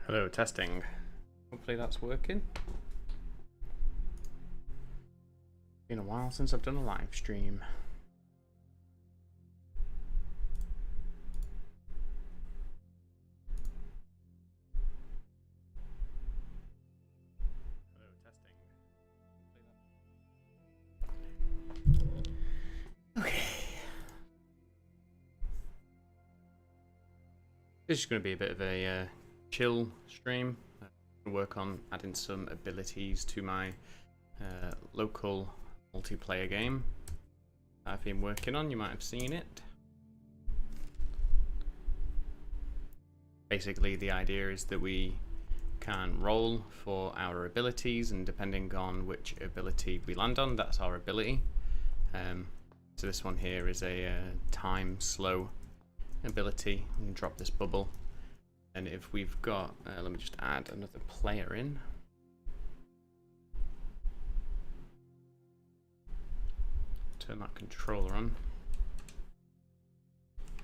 Hello, testing. Hopefully that's working. Been a while since I've done a live stream. Hello, testing. Okay. This is going to be a bit of a chill stream. I'm going to work on adding some abilities to my local multiplayer game I've been working on. You might have seen it. Basically, the idea is that we can roll for our abilities, and depending on which ability we land on, that's our ability. So this one here is a time slow ability. We can drop this bubble, and if we've got, let me just add another player in. Turn that controller on.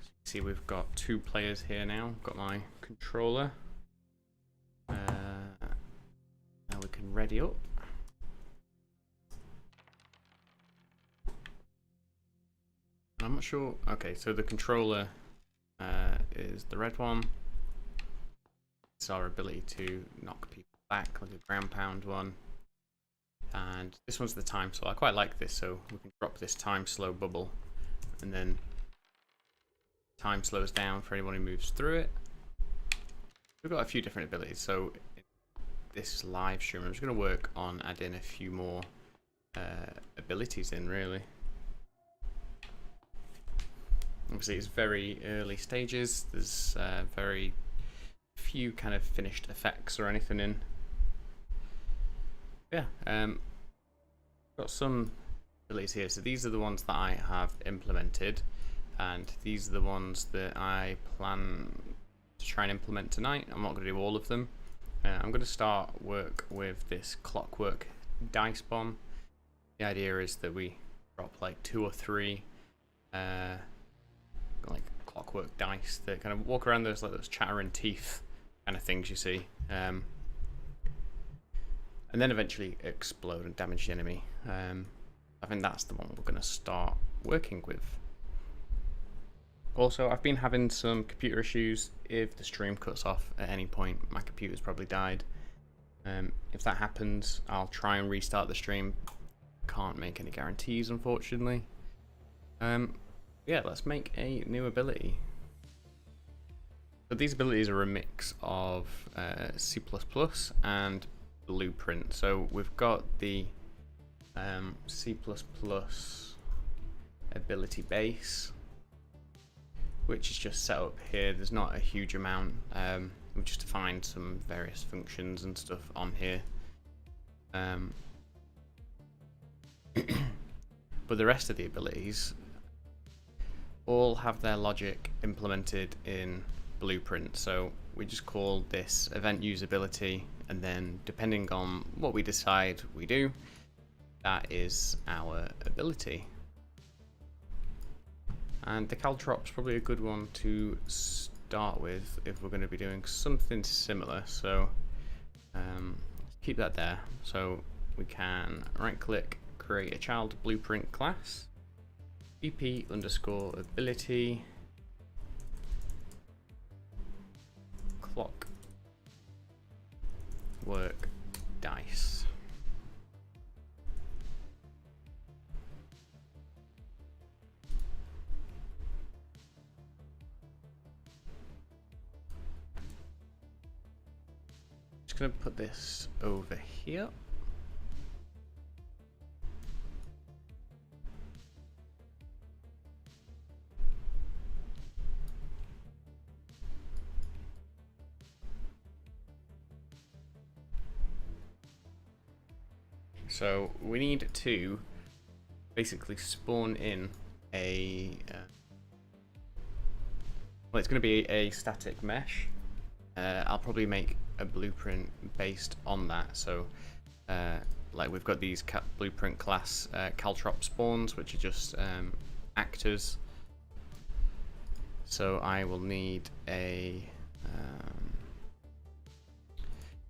So you see we've got two players here now. Got my controller. Now we can ready up. I'm not sure. Okay, so the controller is the red one. It's our ability to knock people back, like a ground pound one. And this one's the time slow. I quite like this, so we can drop this time slow bubble, and then time slows down for anyone who moves through it. We've got a few different abilities, so in this live stream I'm just going to work on adding a few more abilities in, really. Obviously it's very early stages, there's very few kind of finished effects or anything in. Yeah, got some abilities here. So these are the ones that I have implemented, and these are the ones that I plan to try and implement tonight. I'm not going to do all of them. I'm going to start work with this clockwork dice bomb. The idea is that we drop like 2 or 3 like clockwork dice that kind of walk around those like those chattering teeth kind of things you see, and then eventually explode and damage the enemy. I think that's the one we're going to start working with. Also, I've been having some computer issues. If the stream cuts off at any point, my computer's probably died. If that happens, I'll try and restart the stream. Can't make any guarantees, unfortunately. Yeah, let's make a new ability. So these abilities are a mix of C++ and Blueprint. So we've got the C++ ability base, which is just set up here. There's not a huge amount. We've just defined some various functions and stuff on here. But the rest of the abilities all have their logic implemented in Blueprint. So we just call this event usability, and then depending on what we decide we do, that is our ability. And the caltrop's probably a good one to start with if we're going to be doing something similar. So keep that there. So we can right click, create a child blueprint class, BP_ability clock work dice. Just gonna put this over here. So we need to basically spawn in a well, it's going to be a static mesh. I'll probably make a blueprint based on that. So like we've got these blueprint class caltrop spawns, which are just actors. So I will need a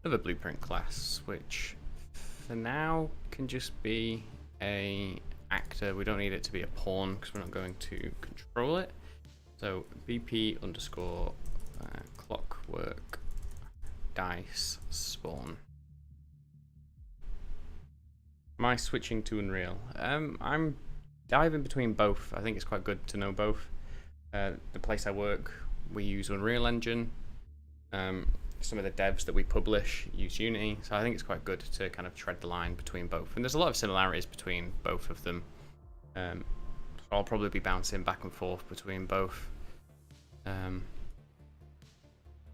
another blueprint class, which for now can just be a actor. We don't need it to be a pawn because we're not going to control it. So BP underscore clockwork dice spawn. Am I switching to Unreal? I'm diving between both. I think it's quite good to know both. The place I work, we use Unreal Engine. Some of the devs that we publish use Unity, so I think it's quite good to kind of tread the line between both. And there's a lot of similarities between both of them. So I'll probably be bouncing back and forth between both.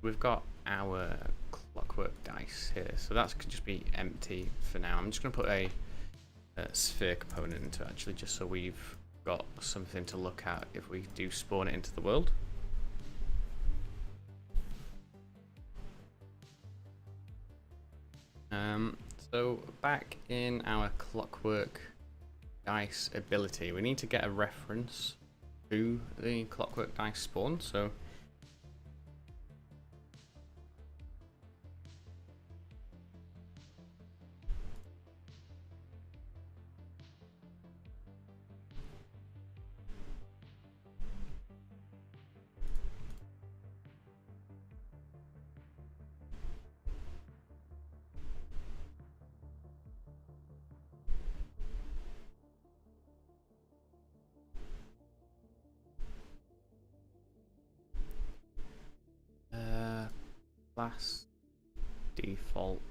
We've got our clockwork dice here, so that could just be empty for now. I'm just going to put a sphere component into it, actually, just so we've got something to look at if we do spawn it into the world. So back in our clockwork dice ability, we need to get a reference to the clockwork dice spawn. So class default.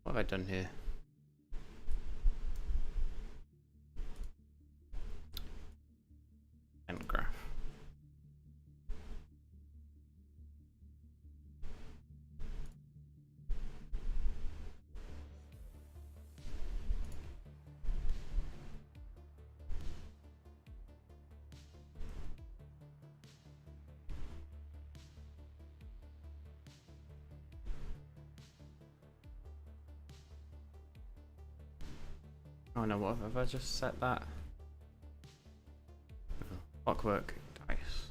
What have I done here? End graph. Oh no, what have I just set that? Clockwork dice.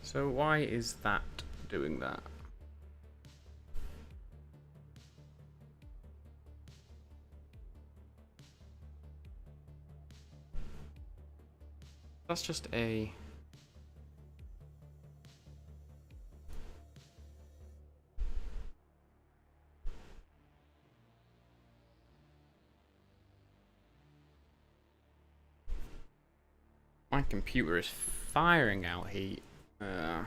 So why is that doing that? That's just a... My computer is firing out heat. There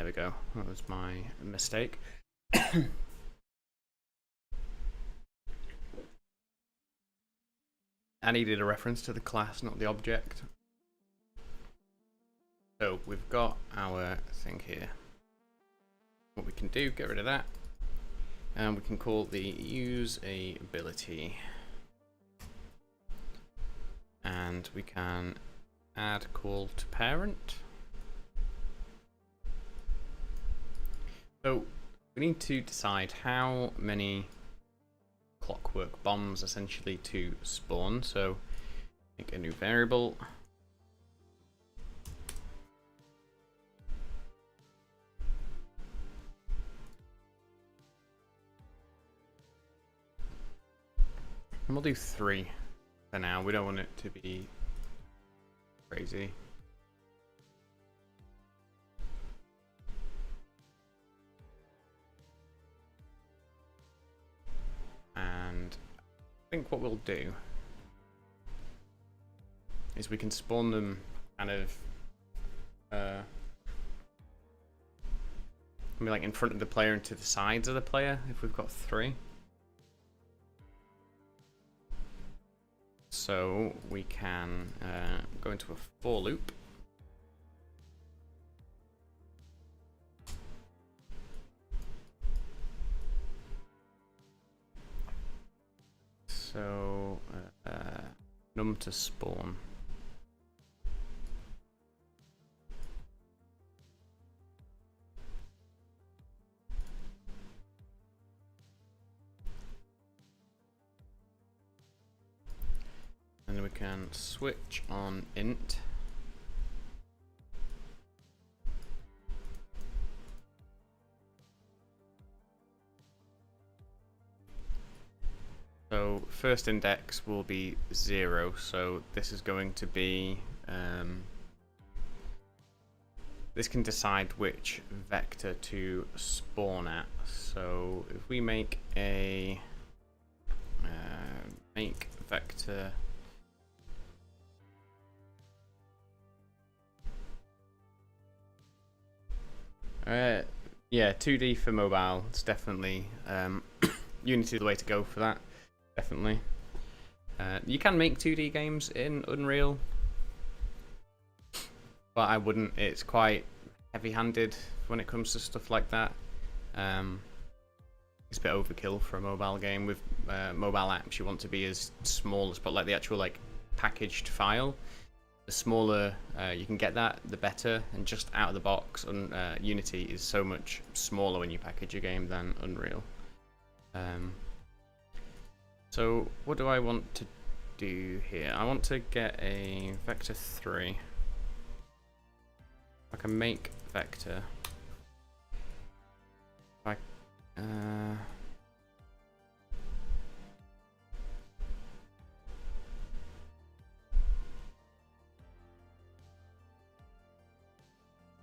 we go. That was my mistake. I needed a reference to the class, not the object. So we've got our thing here. What we can do, get rid of that. And we can call the use a ability. And we can add call to parent. So we need to decide how many clockwork bombs essentially to spawn. So make a new variable. And we'll do 3 for now. We don't want it to be crazy. And I think what we'll do is we can spawn them kind of like in front of the player and to the sides of the player if we've got 3. So we can go into a for loop. So num to spawn. And we can switch on int. So first index will be 0, so this is going to be, this can decide which vector to spawn at. So if we make a make vector yeah, 2D for mobile, it's definitely Unity the way to go for that, definitely. You can make 2D games in Unreal, but I wouldn't. It's quite heavy-handed when it comes to stuff like that. It's a bit overkill for a mobile game. With mobile apps, you want to be as small as possible, like the actual packaged file. The smaller you can get that, the better. And just out of the box, Unity is so much smaller when you package a game than Unreal. So what do I want to do here? I want to get a vector 3. I can make vector.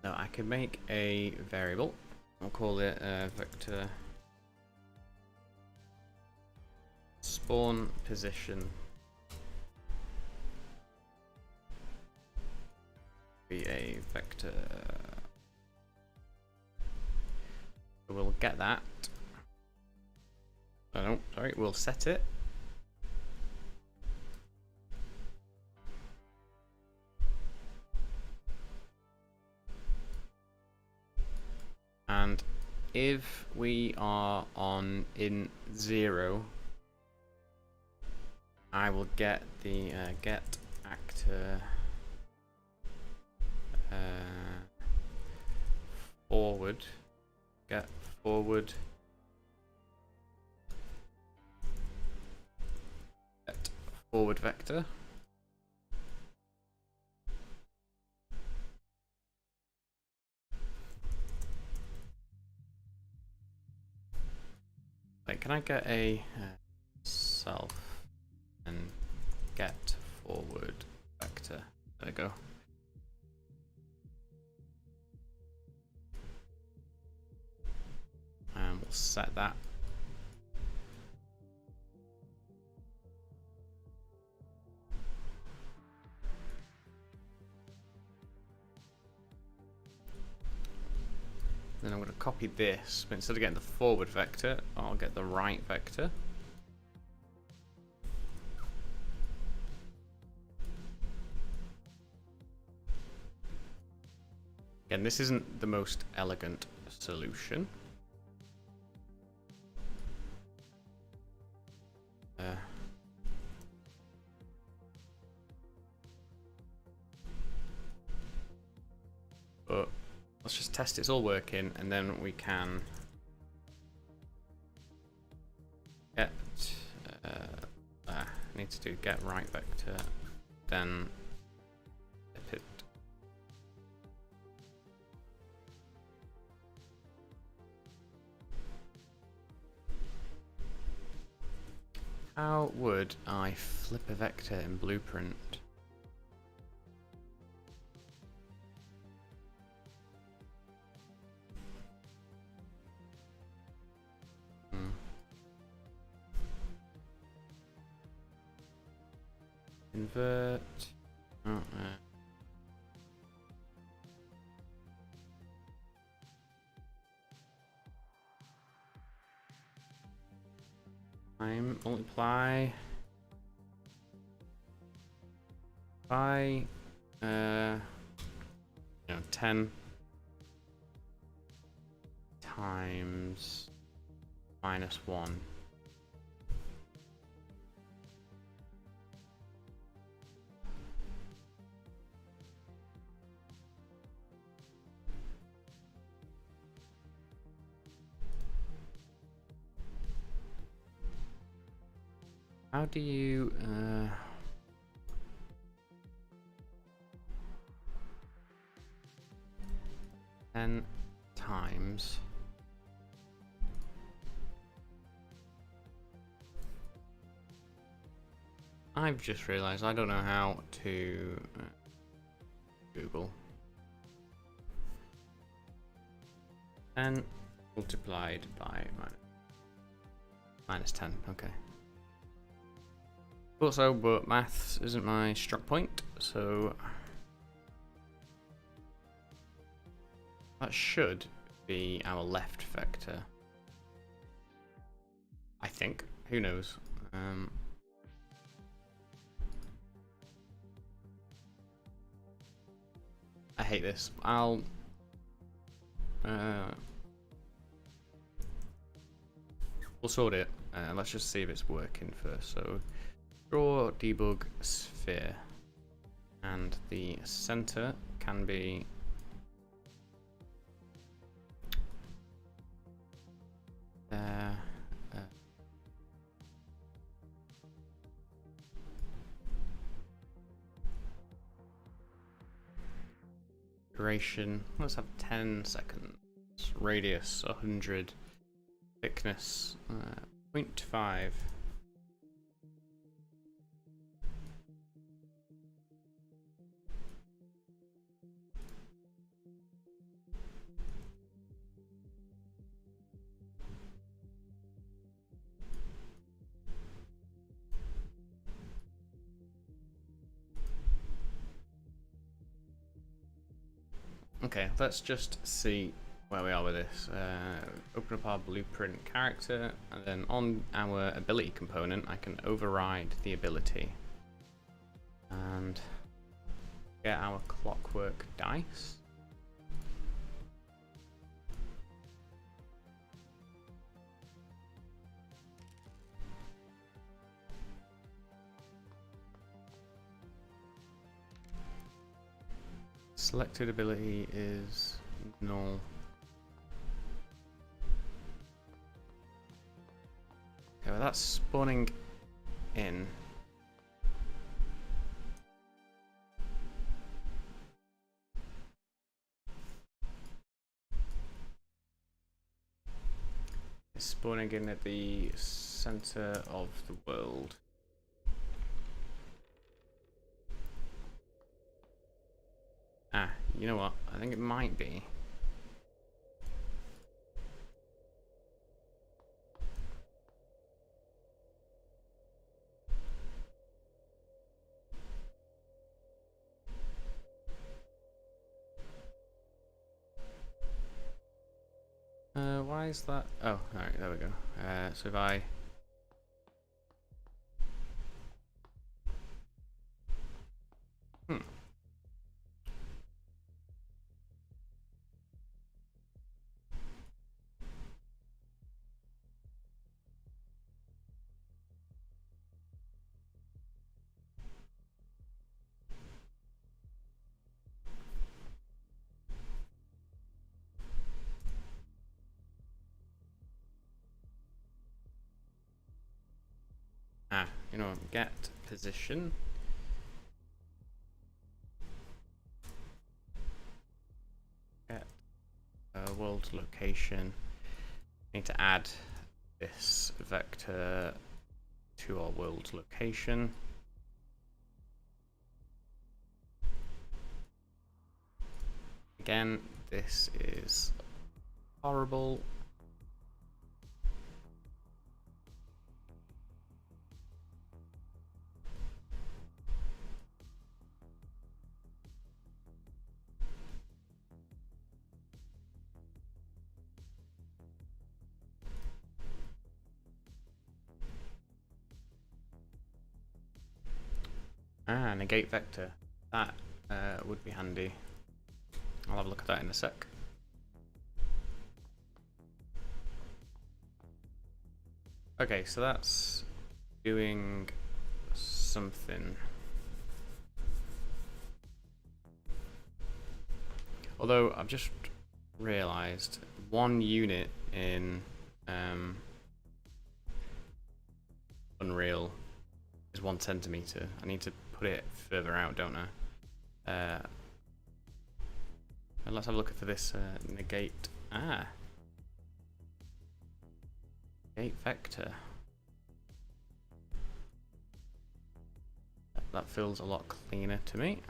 No, I can make a variable. I'll call it vector spawn position. Be a vector. So we'll get that. Oh, no, sorry, we'll set it. And if we are on in 0, I will get the get actor forward, get forward, get forward vector. Wait, can I get a self and get forward vector? There we go. And we'll set that. Then I'm going to copy this, but instead of getting the forward vector, I'll get the right vector. Again, this isn't the most elegant solution. But let's just test it's all working, and then we can get I need to do get right vector, then flip it. How would I flip a vector in Blueprint? Invert. Oh, time multiply by 10 times -1. How do you 10 times? I've just realized I don't know how to Google. 10 multiplied by minus 10. Okay. Also, but maths isn't my strong point, so that should be our left vector. I think. Who knows? I hate this. We'll sort it. Let's just see if it's working first. So, draw debug sphere, and the center can be duration. Let's have 10 seconds. Radius 100. Thickness 0.5. Okay, let's just see where we are with this. Open up our blueprint character, and then on our ability component, I can override the ability and get our clockwork dice. Selected ability is null. Okay, well that's spawning in. It's spawning in at the center of the world. Ah, you know what? I think it might be. Why is that? Oh, alright, there we go. So if I... you know, get position. Get world location. Need to add this vector to our world location. Again, this is horrible. Negate vector. That would be handy. I'll have a look at that in a sec. Okay, so that's doing something. Although I've just realized one unit in Unreal is 1 centimeter. I need to put it further out, don't I? And let's have a look for this negate. Negate vector. That feels a lot cleaner to me.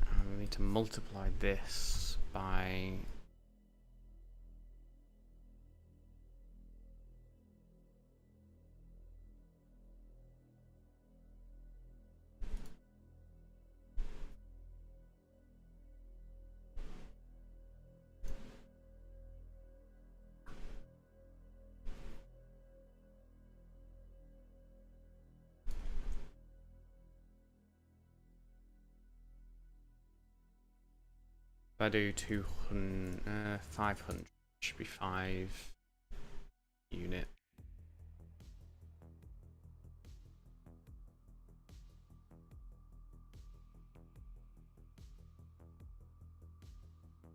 And we need to multiply this by if I do 200, 500, should be 5 unit.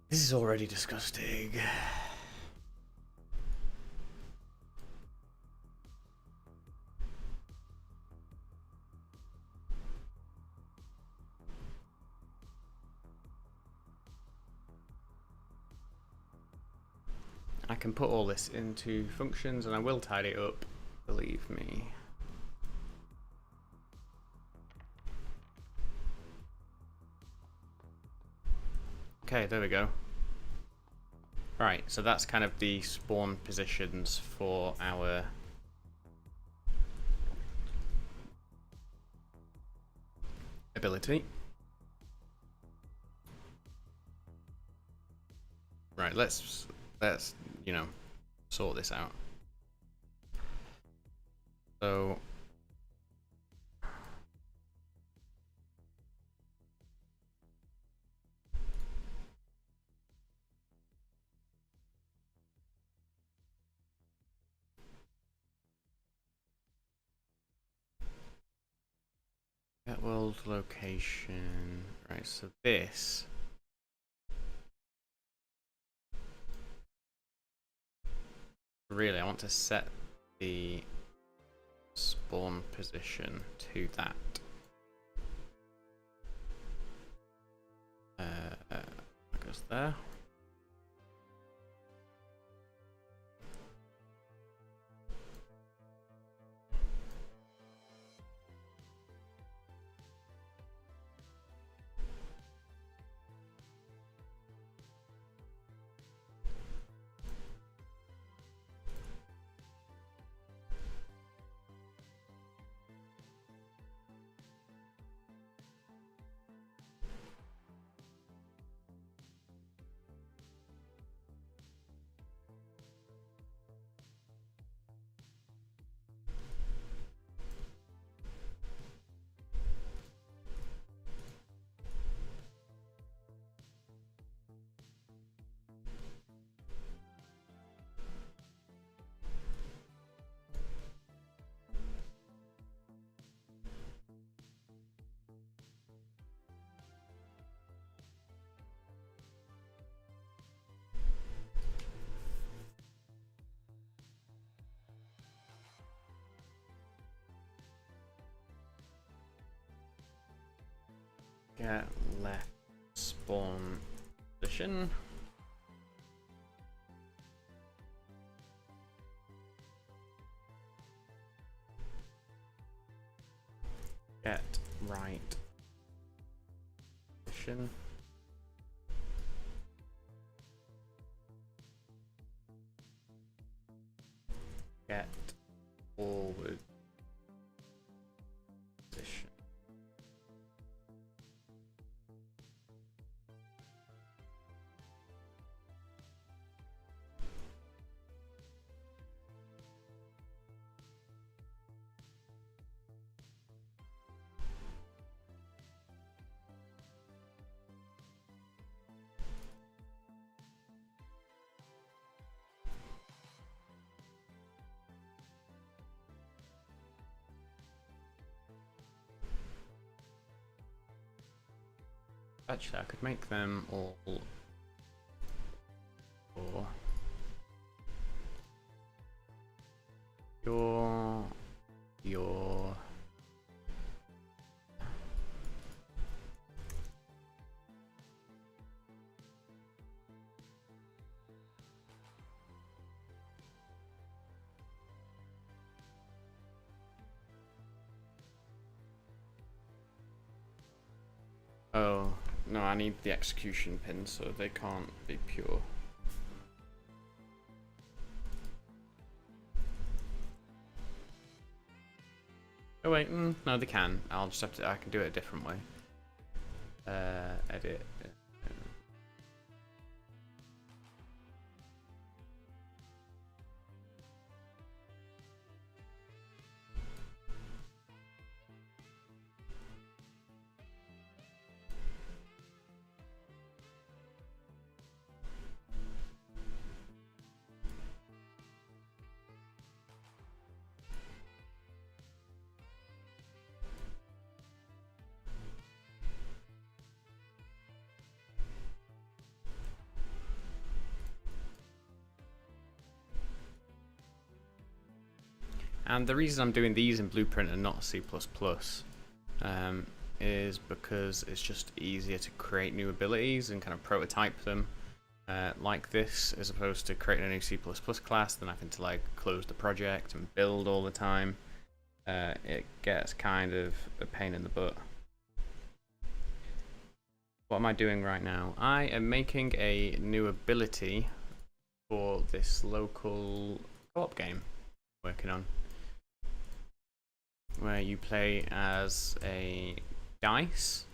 This is already disgusting. I can put all this into functions and I will tidy it up, believe me. Okay, there we go. Right, so that's kind of the spawn positions for our ability. Right, let's you know, sort this out. So get world location. Right, so this really I want to set the spawn position to that. That goes there. Get left spawn position. Get right position. Get forward position. Actually, I could make them all for your Oh, no, I need the execution pin, so they can't be pure. Oh wait, no, they can. I'll just have to. I can do it a different way. Edit. And the reason I'm doing these in Blueprint and not C++ is because it's just easier to create new abilities and kind of prototype them like this, as opposed to creating a new C++ class, then having to like close the project and build all the time. It gets kind of a pain in the butt. What am I doing right now? I am making a new ability for this local co-op game I'm working on, where you play as a dice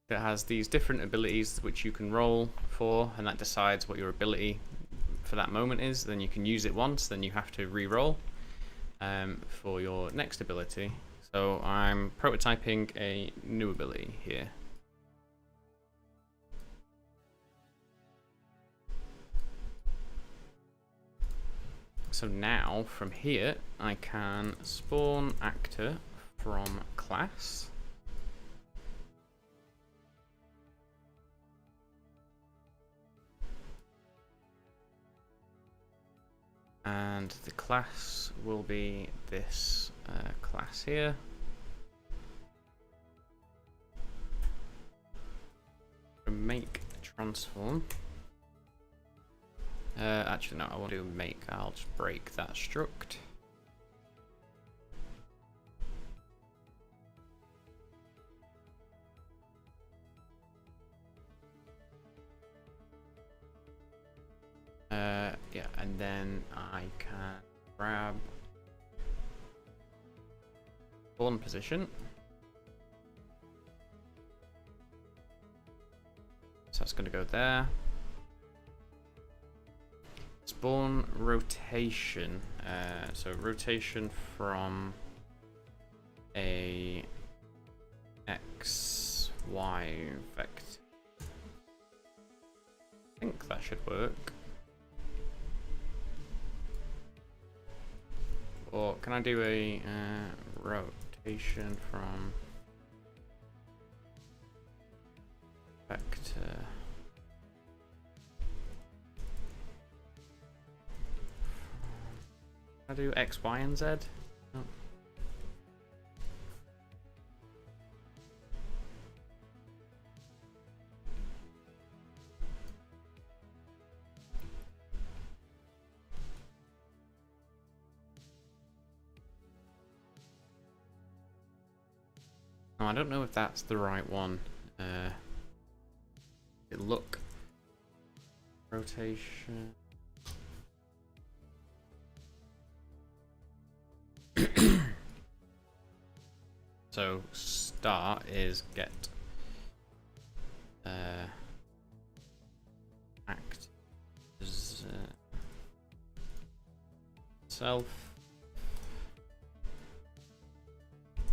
that has these different abilities which you can roll for, and that decides what your ability for that moment is. Then you can use it once, then you have to re-roll for your next ability. So I'm prototyping a new ability here. So now from here I can spawn actor from class. And the class will be this class here. Make transform. Actually, no, I want to make. I'll just break that struct. Yeah, and then I can grab spawn position. So that's going to go there. Spawn rotation. So rotation from a X, Y vector. I think that should work. Or can I do a rotation from vector? Can I do X, Y, and Z? No. Oh, I don't know if that's the right one. Look. Rotation. So start is get act as self,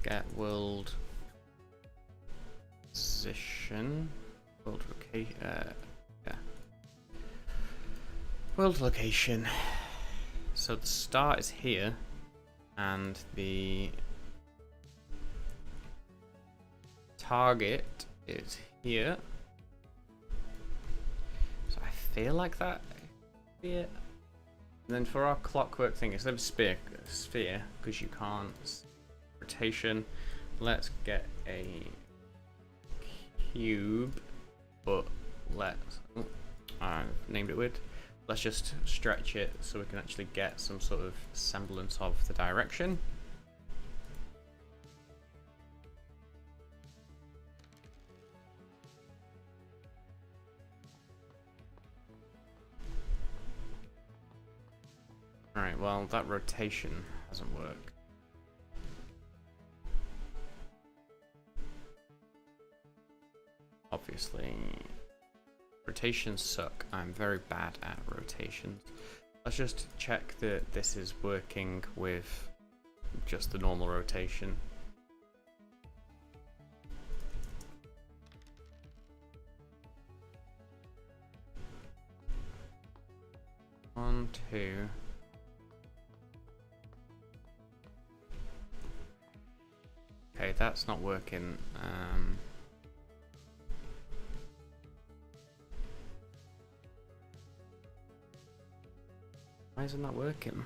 get world position, world location, yeah, world location. So the start is here, and the target is here. So I feel like that. Yeah. And then for our clockwork thing, instead of sphere, because you can't rotation, let's get a cube, but let's, I've named it weird. Let's just stretch it so we can actually get some sort of semblance of the direction. Alright, well, that rotation hasn't worked. Obviously, rotations suck. I'm very bad at rotations. Let's just check that this is working with just the normal rotation. One, two. Okay, that's not working. Why isn't that working?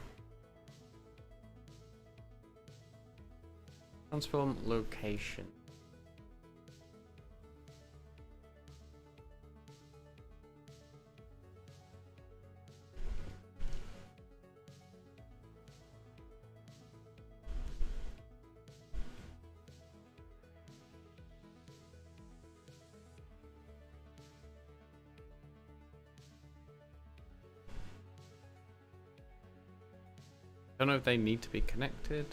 Transform location. I don't know if they need to be connected.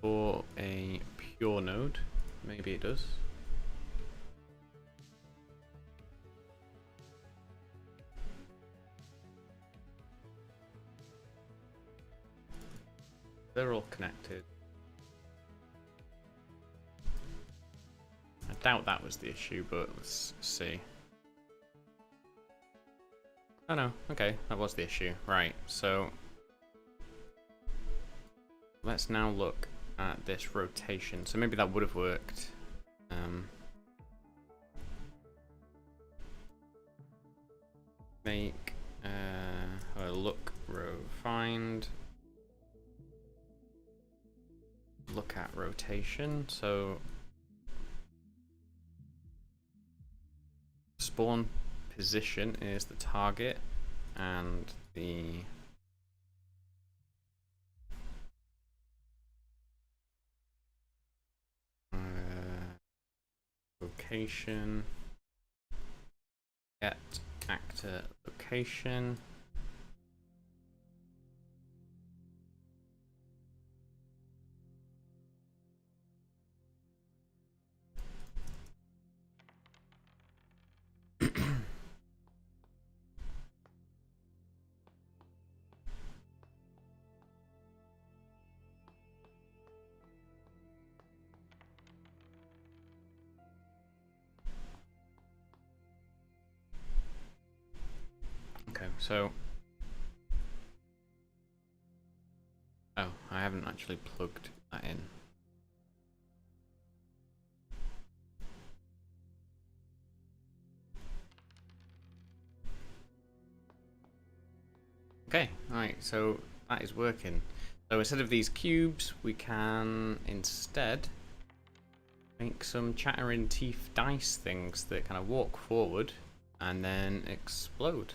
For a pure node, maybe it does. They're all connected. I doubt that was the issue, but let's see. Oh no, okay, that was the issue. Right, so let's now look at this rotation. So maybe that would have worked. Make a look row, find, look at rotation. So spawn position is the target, and the location, get actor location. Okay, so oh, I haven't actually plugged that in. Okay, alright, so that is working. So instead of these cubes, we can instead make some chattering teeth dice things that kind of walk forward and then explode.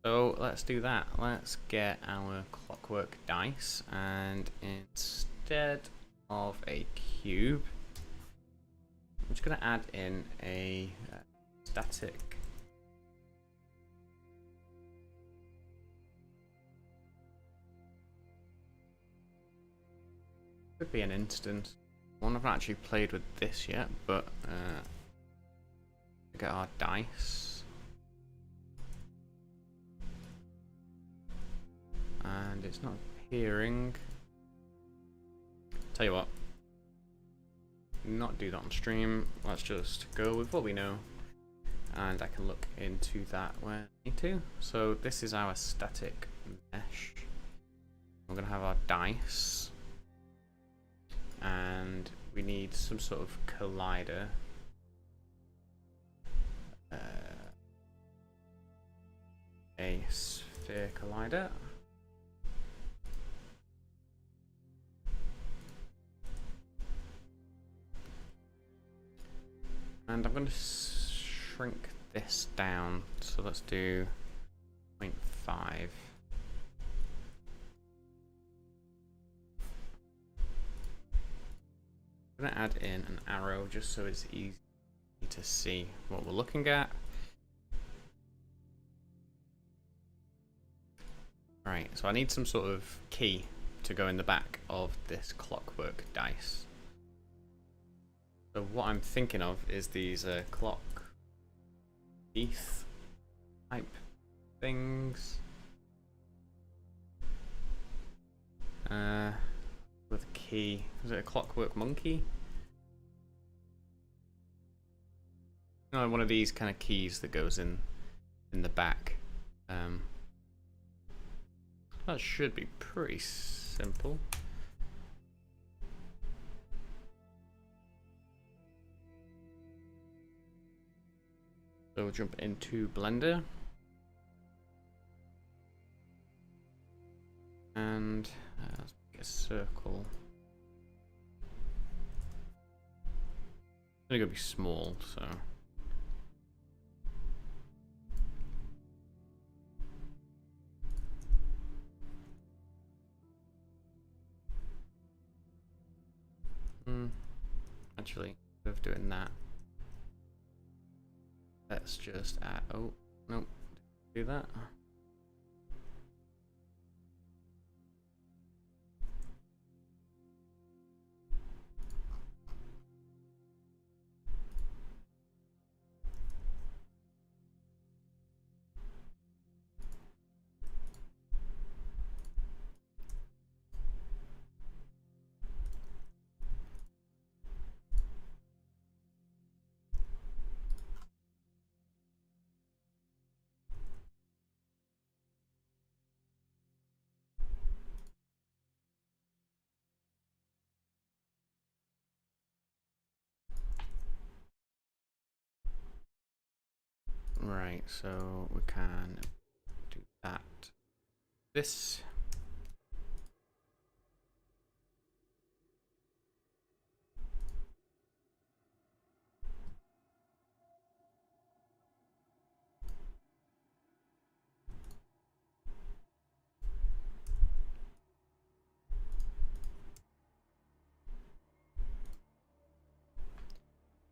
So let's do that. Let's get our clockwork dice, and instead of a cube, I'm just going to add in a static. Could be an instance. One I've not actually played with this yet, but get our dice. And it's not appearing. Tell you what, not do that on stream. Let's just go with what we know, and I can look into that where I need to. So this is our static mesh. We're going to have our dice. And we need some sort of collider. A sphere collider. And I'm going to shrink this down. So let's do 0.5. I'm going to add in an arrow just so it's easy to see what we're looking at. Right, so I need some sort of key to go in the back of this clockwork dice. So what I'm thinking of is these clock teeth type things. With a key. Is it a clockwork monkey? No, one of these kind of keys that goes in the back. That should be pretty simple. So we'll jump into Blender. And let's make a circle. It's only gonna be small, so. Actually, instead of doing that, let's just add. Oh, nope, do that. Right, so we can do that. This.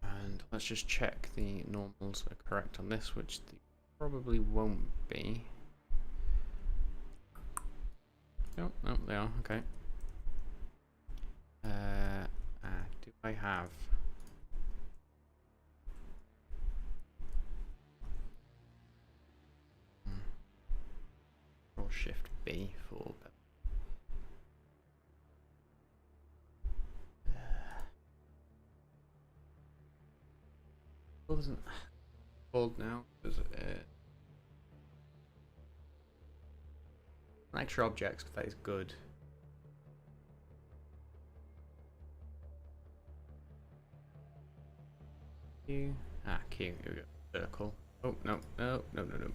And let's just check the normals are correct on this, which they probably won't be. No, no, they are, okay. Do I have... Control Shift B for... Well, isn't called now? Is it extra objects? That is good. Q. Q. Here we go. Circle. Oh no! No! No! No! No!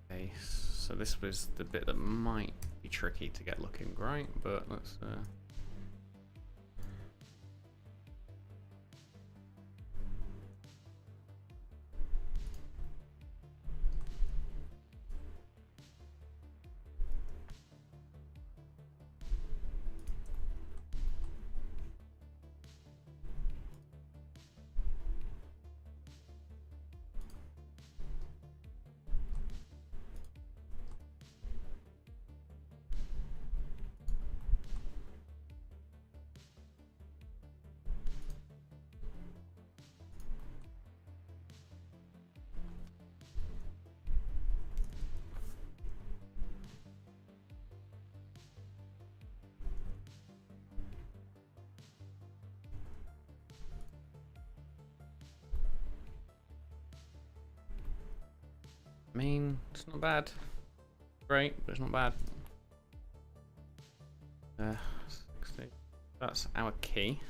Face. So this was the bit that might be tricky to get looking right, but let's I mean, it's not bad. Great, but it's not bad. 60. That's our key.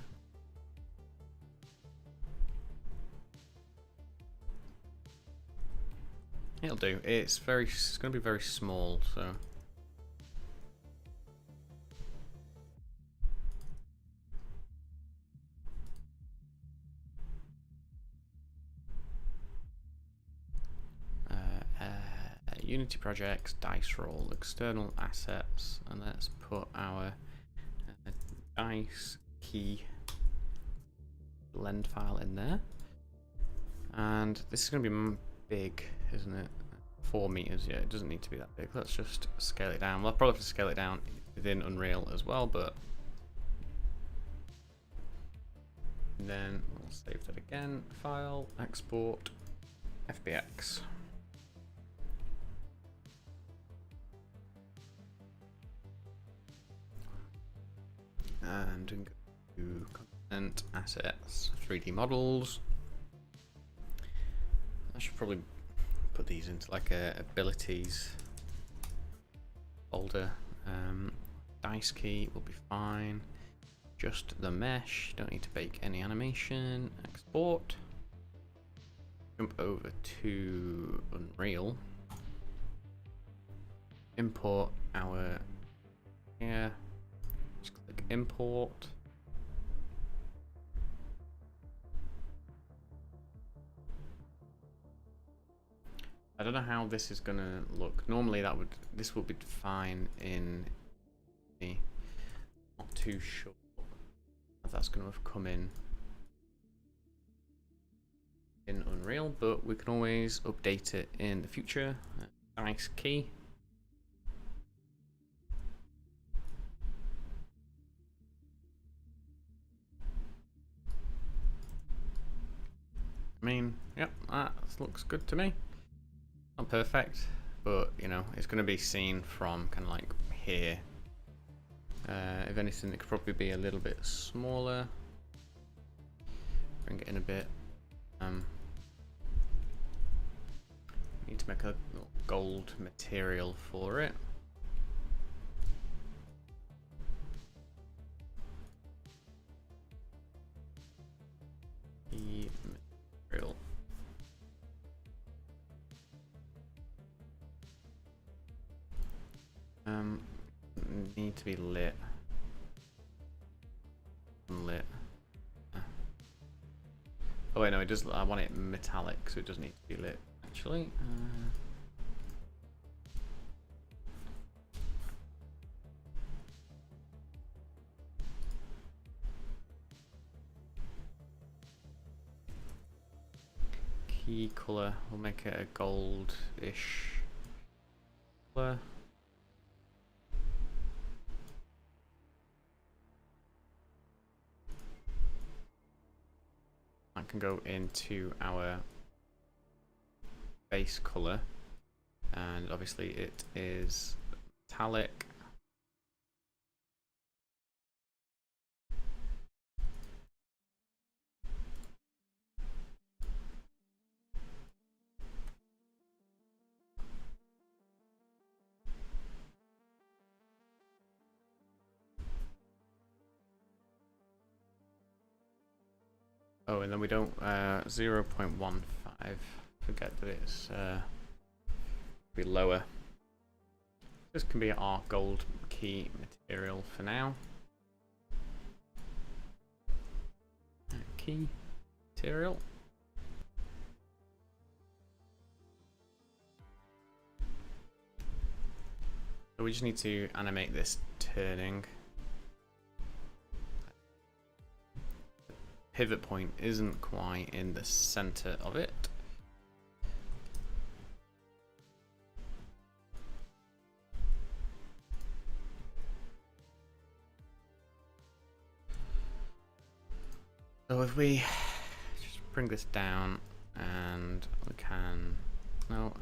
It'll do. It's going to be very small, so. Unity projects, dice roll, external assets, and let's put our dice key blend file in there. And this is going to be big, isn't it? 4 meters. Yeah, it doesn't need to be that big. Let's just scale it down. We'll probably have to scale it down within Unreal as well, but and then we'll save that again. File, export, FBX. And go to content, assets, 3D models. I should probably put these into like a abilities folder. Dice key will be fine. Just the mesh, don't need to bake any animation. Export. Jump over to Unreal. Import our here. Just click import. I don't know how this is gonna look. Normally this would be fine in the, not too sure if that's gonna have come in Unreal, but we can always update it in the future. Nice key. I mean, yep, that looks good to me. Not perfect, but you know, it's going to be seen from kind of like here. If anything, it could probably be a little bit smaller. Bring it in a bit. Need to make a gold material for it. The material. Need to be lit. Lit. Oh wait, no, it does. I want it metallic, so it does need to be lit. Actually. Key color. We'll make it a gold-ish color. That can go into our base color, and obviously it is metallic. Oh, and then we don't 0.15. Forget that it's be lower. This can be our gold key material for now. Key material. So we just need to animate this turning. Pivot point isn't quite in the center of it. So if we just bring this down, and we can, no,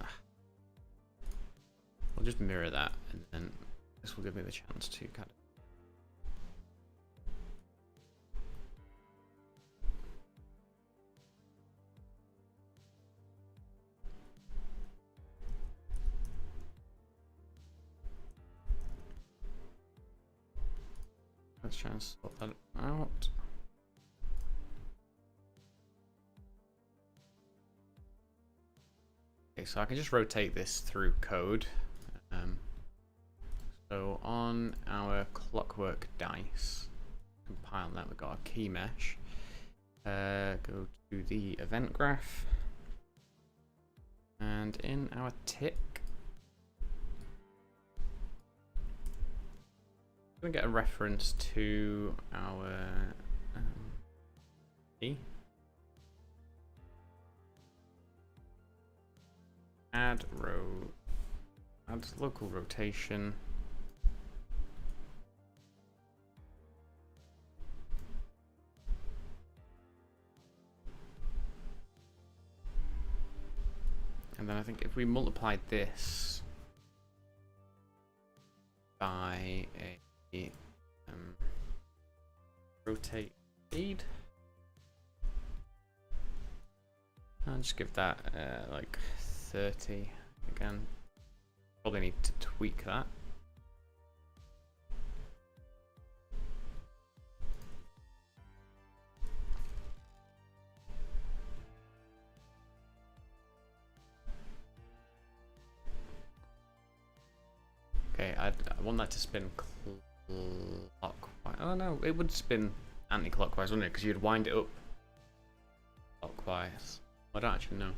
we'll just mirror that, and then this will give me the chance to kind of let's try and sort that out. Okay, so I can just rotate this through code. So on our clockwork dice, compile that, we've got a key mesh. Go to the event graph, and in our tick, we're going to get a reference to our key. Add local rotation. And then I think if we multiplied this by a rotate speed, I'll just give that like 30 again. Probably need to tweak that. Okay, I want that to spin clockwise. Oh no, it would spin anti-clockwise, wouldn't it? Because you'd wind it up clockwise. I don't actually know.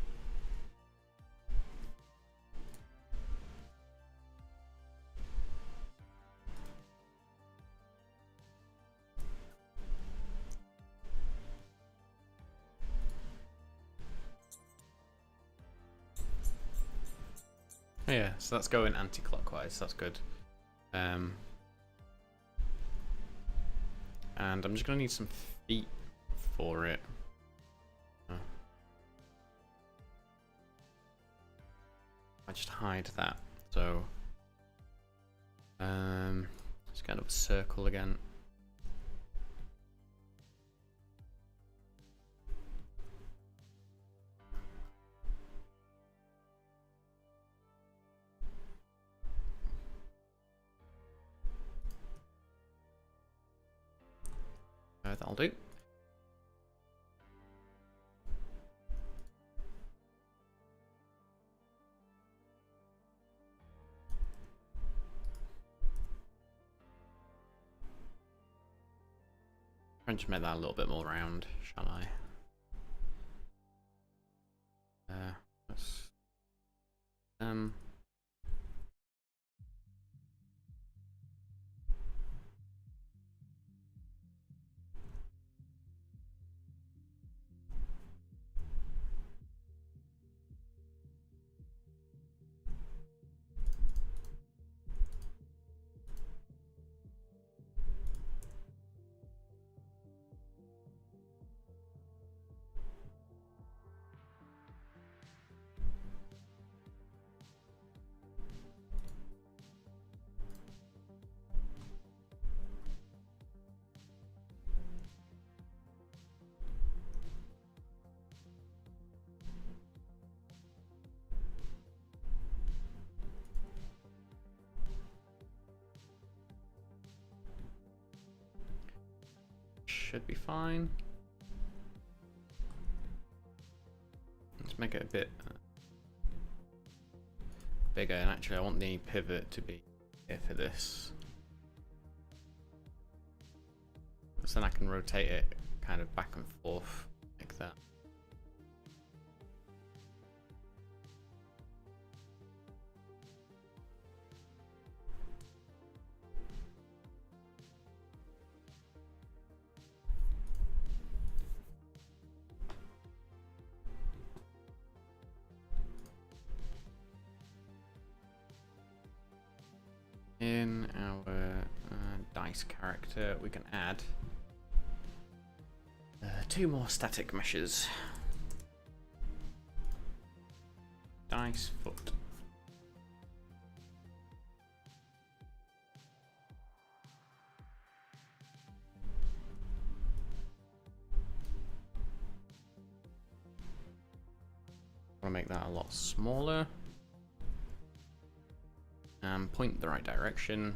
Yeah, so that's going anti-clockwise. That's good. And I'm just gonna need some feet for it. I just hide that. So, just kind of a circle again. That'll do. I'll just make that a little bit more round, shall I? Let's, should be fine. Let's make it a bit bigger, and actually I want the pivot to be here for this. So then I can rotate it kind of back and forth like that. In our dice character, we can add 2 more static meshes. Dice foot. I'm going to make that a lot smaller. And point the right direction.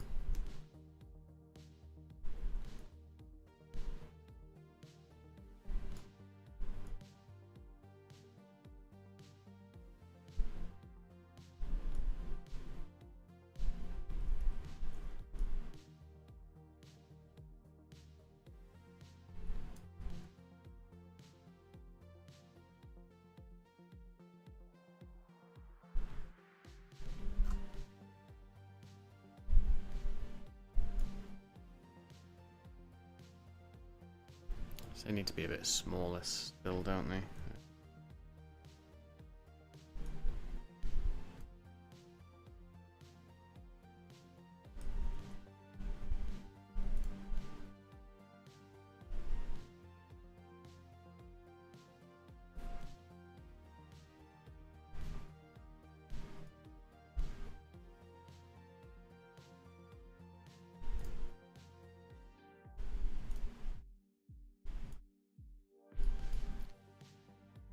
They need to be a bit smaller still, don't they?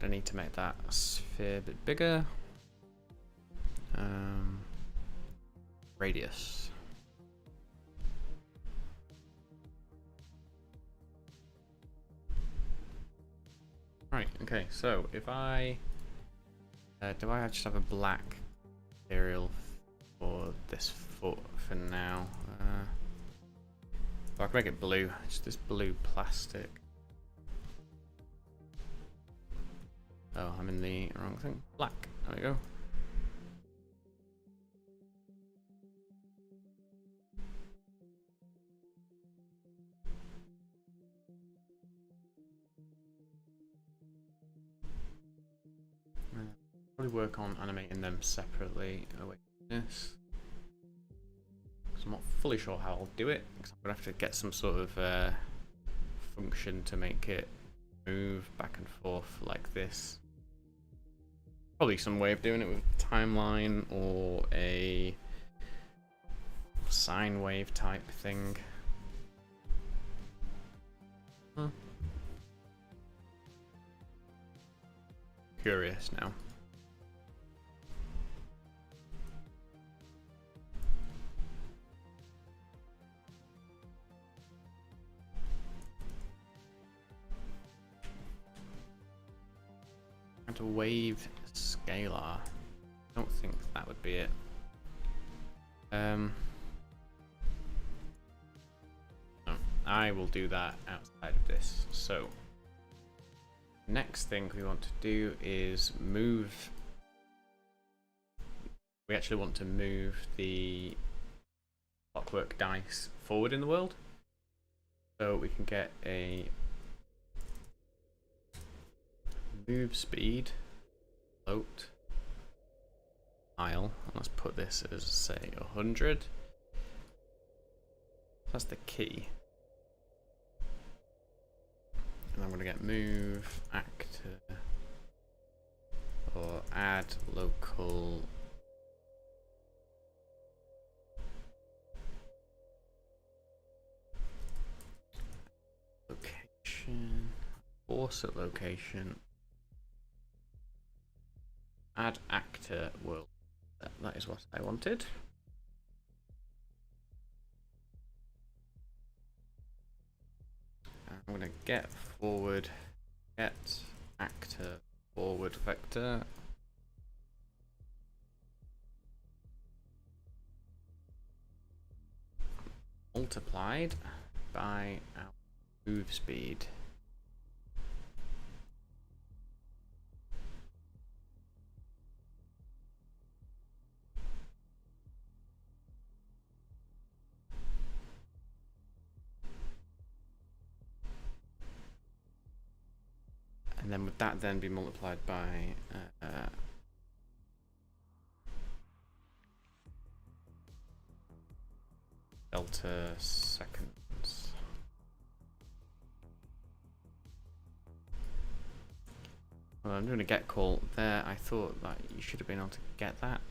I need to make that sphere a bit bigger. Radius. Right, okay, so if I... do I just have a black material for this foot for now? I can make it blue, just this blue plastic. Oh, I'm in the wrong thing. Black. There we go. Probably work on animating them separately away from this. Because I'm not fully sure how I'll do it. Because I'm going to have to get some sort of function to make it move back and forth like this. Probably some way of doing it with timeline or a sine wave type thing. Curious now. And a wave scalar. I don't think that would be it. No, I will do that outside of this. So next thing we want to do is move. We actually want to move the clockwork dice forward in the world. So we can get a move speed, float, tile. Let's put this as, say, 100. That's the key. And I'm going to get move, actor, or add local location, force at location, add actor world. That is what I wanted. I'm going to get forward, get actor forward vector. Multiplied by our move speed. And then would that then be multiplied by delta seconds. Well, I'm doing a get call there. I thought that you should have been able to get that.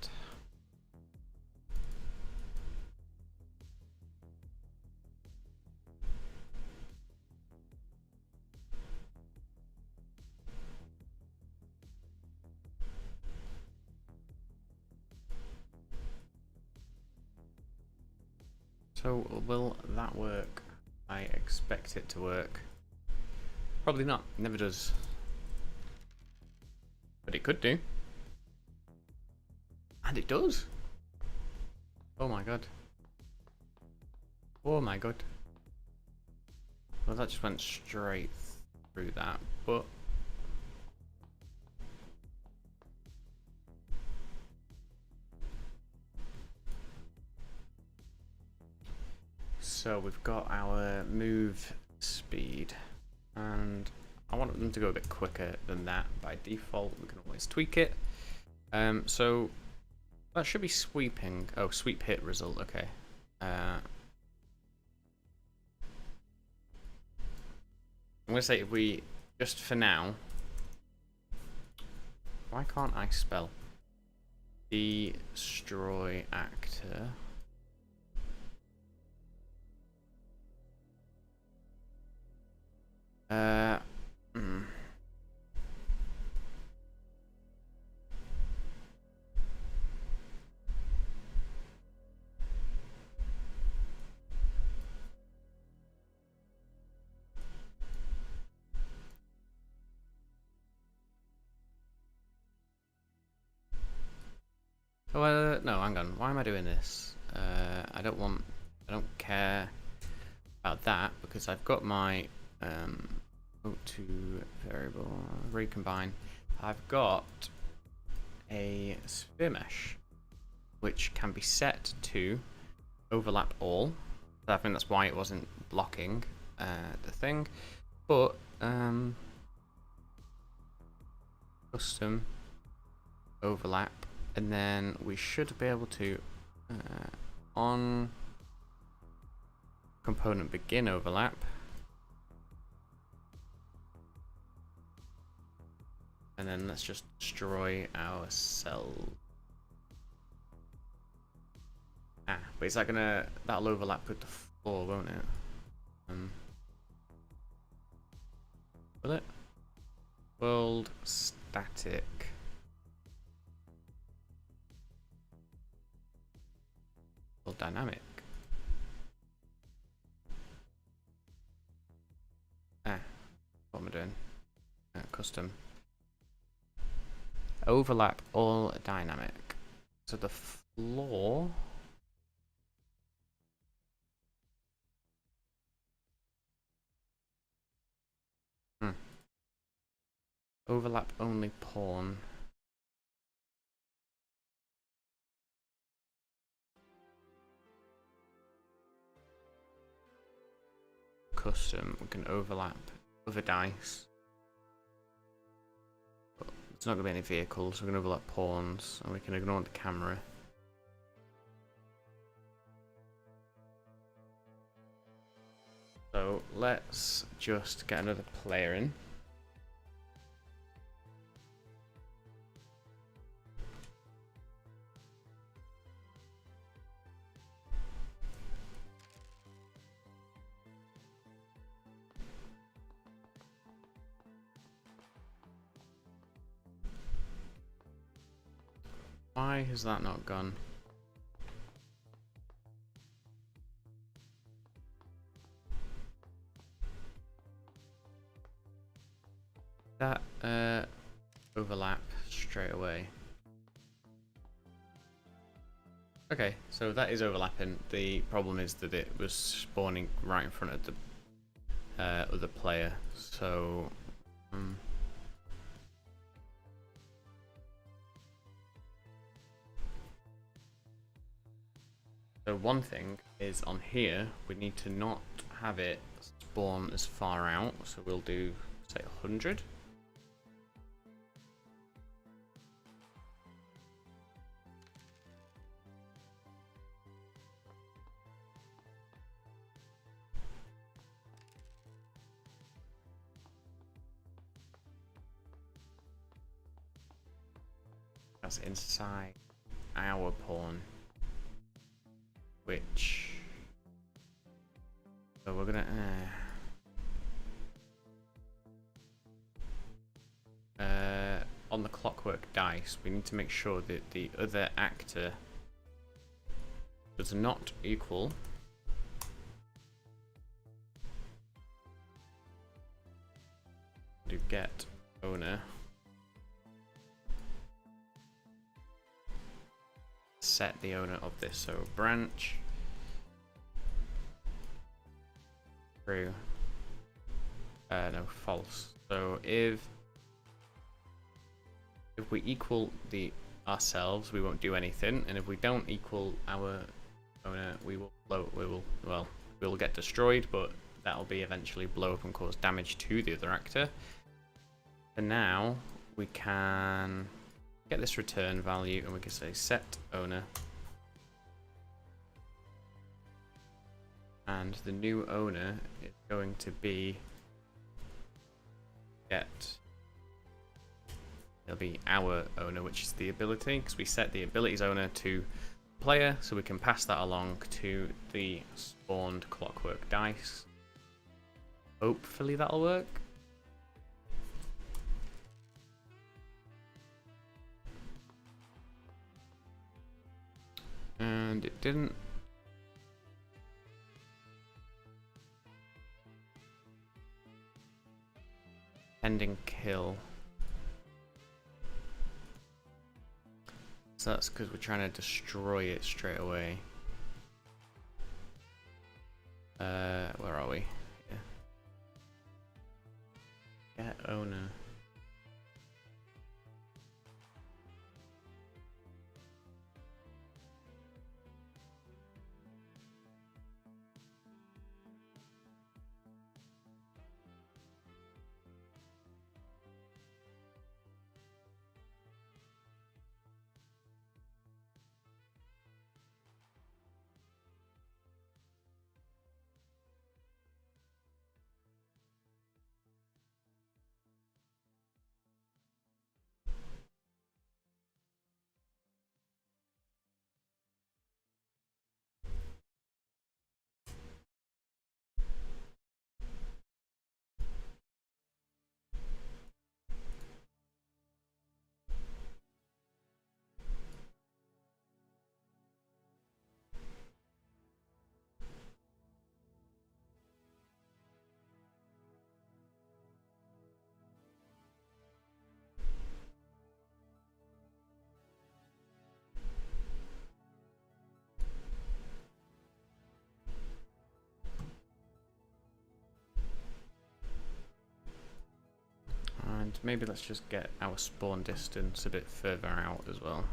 So will that work? I expect it to work. Probably not. It never does. But it could do. And it does. Oh my god. Oh my god. Well, that just went straight through that, but so we've got our move speed. And I want them to go a bit quicker than that. By default, we can always tweak it. So that should be sweeping. Oh, sweep hit result. Okay. I'm gonna say if we just for now. Why can't I spell? Destroy actor. Oh, no, hang on. Why am I doing this? I don't care about that because I've got my O2 variable recombine. I've got a sphere mesh which can be set to overlap all. So I think that's why it wasn't blocking the thing. But custom overlap. And then we should be able to on component begin overlap. And then let's just destroy our cell. But is that that'll overlap with the floor, won't it? Will it? World static. Dynamic. What am I doing? Custom. Overlap all dynamic. So the floor. Overlap only pawn. Custom, we can overlap other dice. But it's not going to be any vehicles, so we're going to overlap pawns, and we can ignore the camera. So let's just get another player in. Why has that not gone? That overlap straight away. Okay, so that is overlapping. The problem is that it was spawning right in front of the other player. So so one thing is on here, we need to not have it spawn as far out. So we'll do say 100. That's inside our pawn, which so we're gonna on the clockwork dice, we need to make sure that the other actor does not equal to get owner. Set the owner of this, so branch true, no, false. So if we equal ourselves, we won't do anything, and if we don't equal our owner, we will get destroyed. But that'll be eventually blow up and cause damage to the other actor. For now, we can get this return value and we can say set owner. And the new owner is going to be it'll be our owner, which is the ability, because we set the abilities owner to player, so we can pass that along to the spawned clockwork dice. Hopefully that'll work. And it didn't. Pending kill. So that's because we're trying to destroy it straight away. Where are we? Yeah. Get owner. And maybe let's just get our spawn distance a bit further out as well.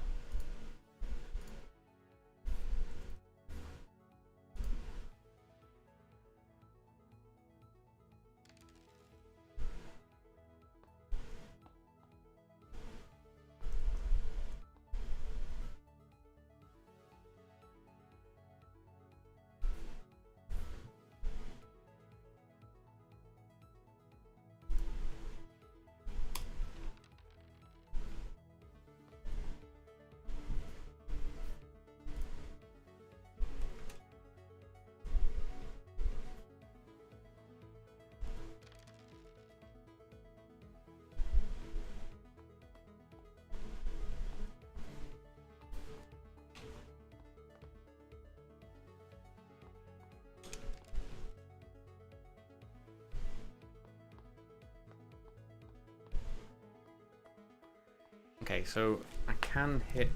Okay, so I can hit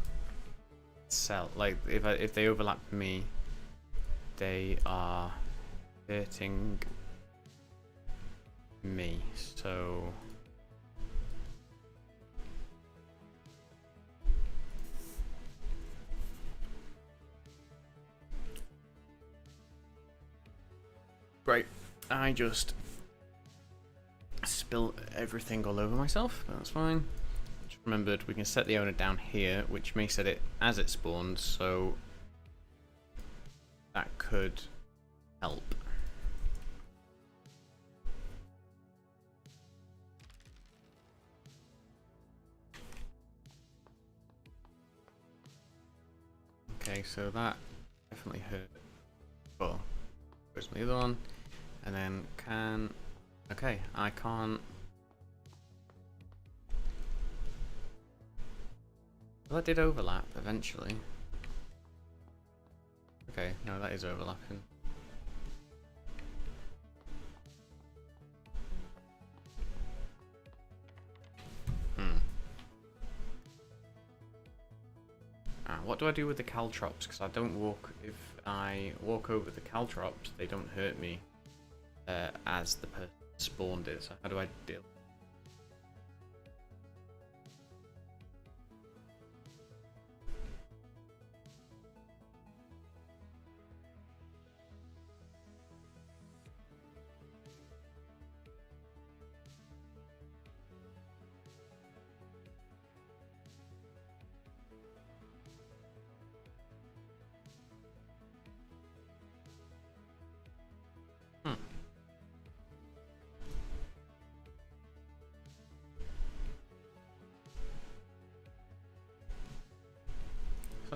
cell, like if they overlap me, they are hurting me, so great. I just spilled everything all over myself, but that's fine. Remembered we can set the owner down here, which may set it as it spawns, so that could help. Okay, so that definitely hurt. Well, where's the other one? And then can... Okay, I can't... Well, that did overlap eventually. Okay, no, that is overlapping. What do I do with the caltrops? Because I don't walk. If I walk over the caltrops, they don't hurt me as the person spawned it. So how do I deal?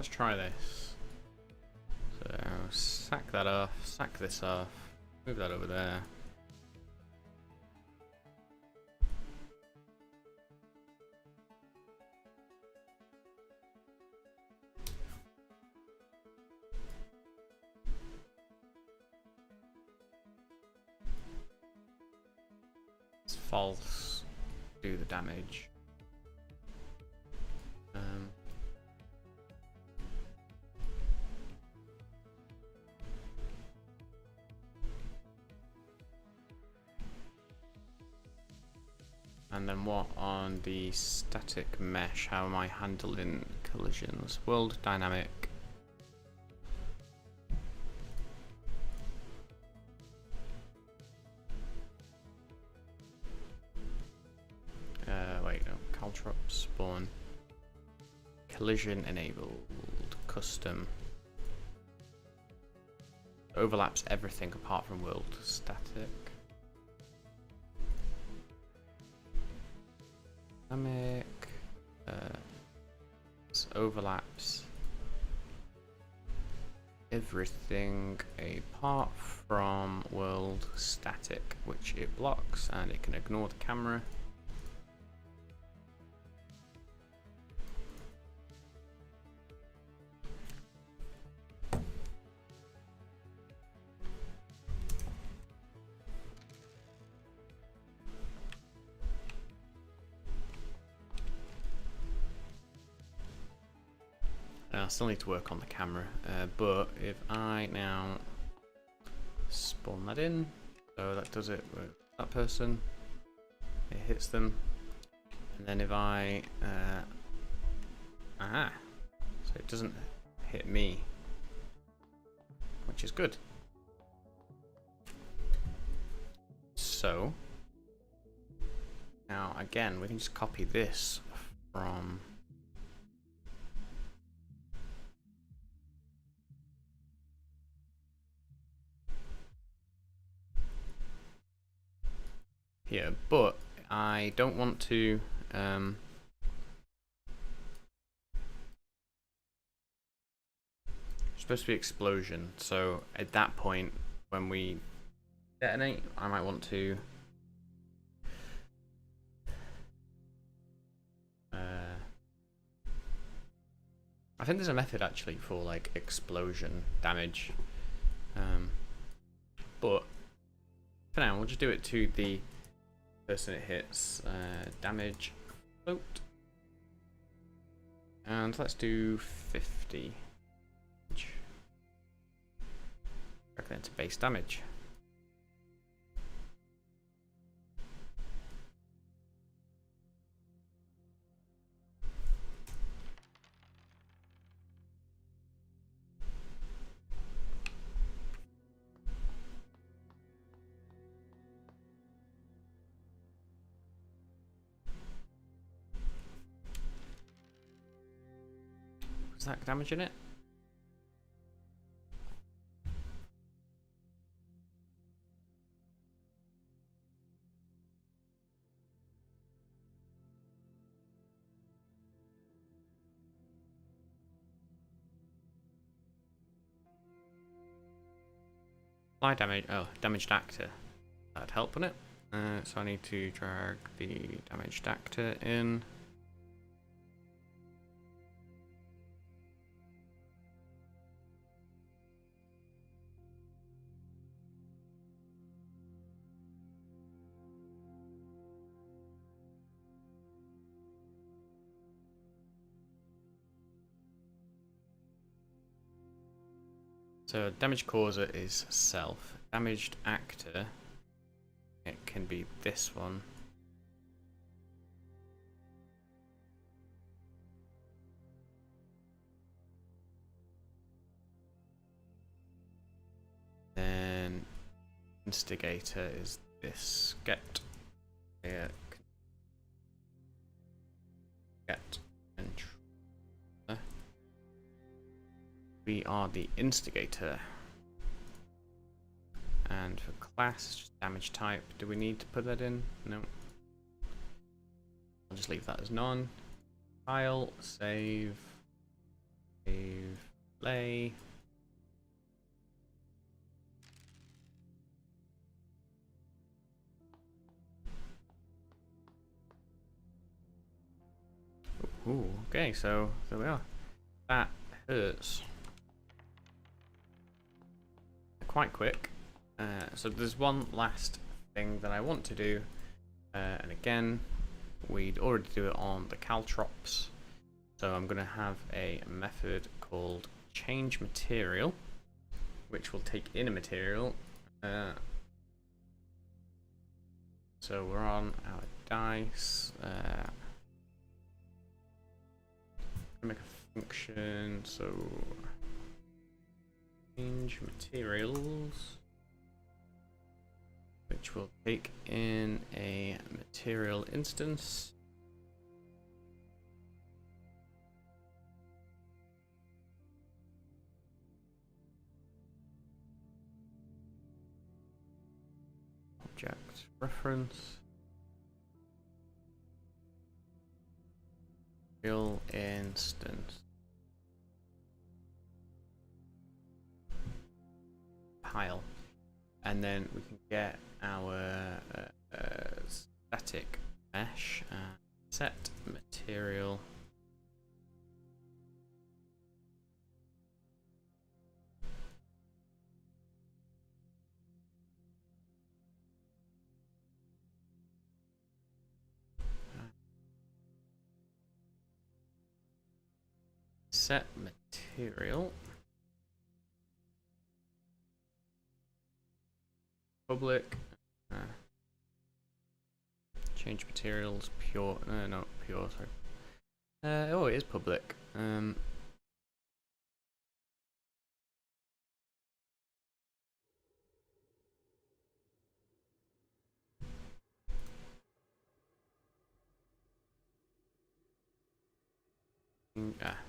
let's try this. So sack that off, sack this off, move that over there. It's false. Do the damage. And then what on the static mesh? How am I handling collisions? World dynamic. Wait, no. Caltrop spawn. Collision enabled. Custom. Overlaps everything apart from world static. Dynamic. Overlaps everything apart from world static, which it blocks, and it can ignore the camera. I still need to work on the camera, but if I now spawn that in, so that does it with that person, it hits them, and then if I, so it doesn't hit me, which is good. So, now again, we can just copy this from here, but I don't want to it's supposed to be explosion, so at that point when we detonate, I might want to I think there's a method actually for like explosion damage, but for now we'll just do it to the person it hits. Damage float, and let's do 50. Back then to base damage. Was that damage in it? Apply damage. Oh, damaged actor. That'd help, wouldn't it? So I need to drag the damaged actor in. So damage causer is self. Damaged actor, it can be this one. Then instigator is this. Get controller. We are the instigator. And for class, just damage type. Do we need to put that in? No. I'll just leave that as none. File, save. Save, play. Ooh, okay, so there we are. That hurts. Quite quick. So there's one last thing that I want to do, and again, we'd already do it on the caltrops. So I'm going to have a method called change material, which will take in a material. So we're on our dice. Make a function. So change materials, which will take in a material instance. Object reference. Material instance. Pile. And then we can get our static mesh and set material public change materials pure not pure, sorry. Oh, it is public.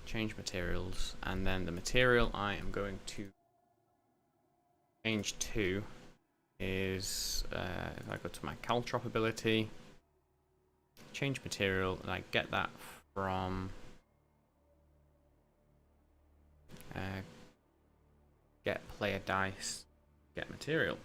Change materials, and then the material I am going to change to is if I go to my caltrop ability, change material, and I get that from get player dice, get material.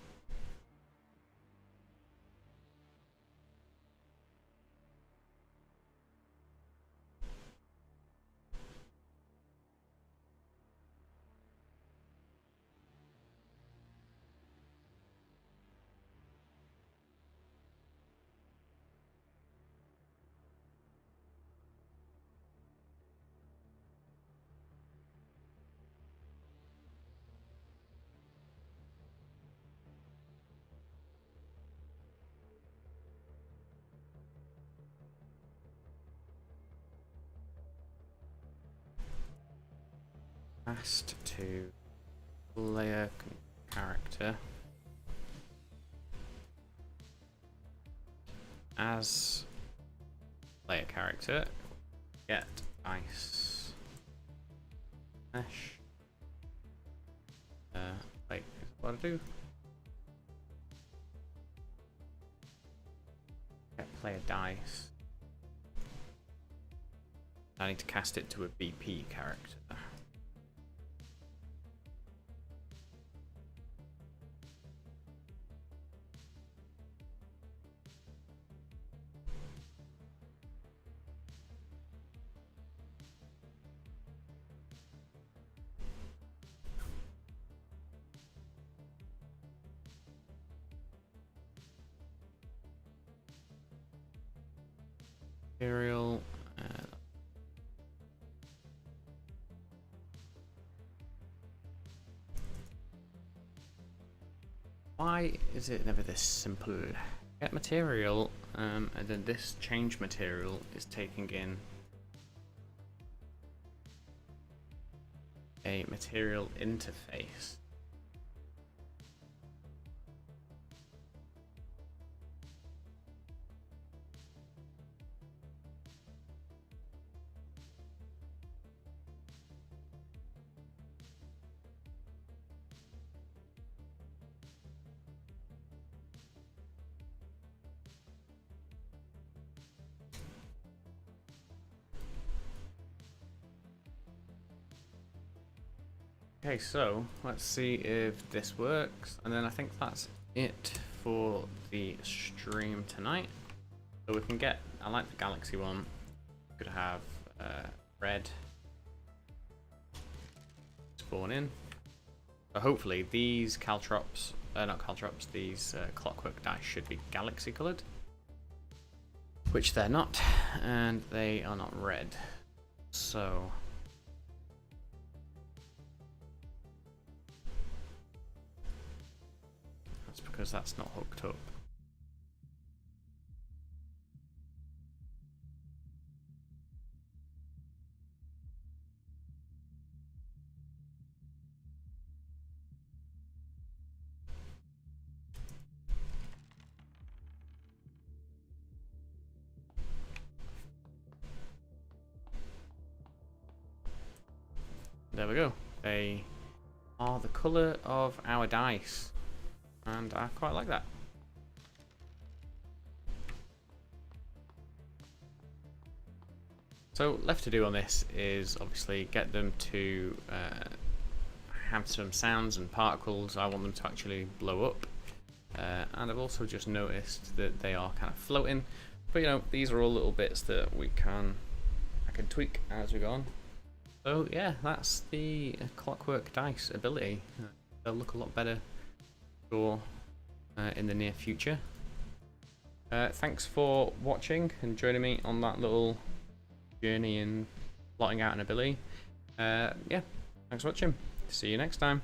Passed to player character as player character, get dice mesh. Wait, is that what I do? Get player dice. I need to cast it to a BP character. Material. Why is it never this simple? Get material, and then this change material is taking in a material interface. Okay, so let's see if this works, and then I think that's it for the stream tonight. So we can get, I like the galaxy one. We could have red spawn in. So hopefully these caltrops, not caltrops, these clockwork dice should be galaxy coloured, which they're not, and they are not red. So that's because that's not hooked up. There we go. They are the colour of our dice, and I quite like that. So left to do on this is obviously get them to have some sounds and particles. I want them to actually blow up, and I've also just noticed that they are kind of floating, but you know, these are all little bits that I can tweak as we go on. So yeah, that's the clockwork dice ability. They'll look a lot better for in the near future. Thanks for watching and joining me on that little journey in plotting out an ability. Yeah, thanks for watching. See you next time.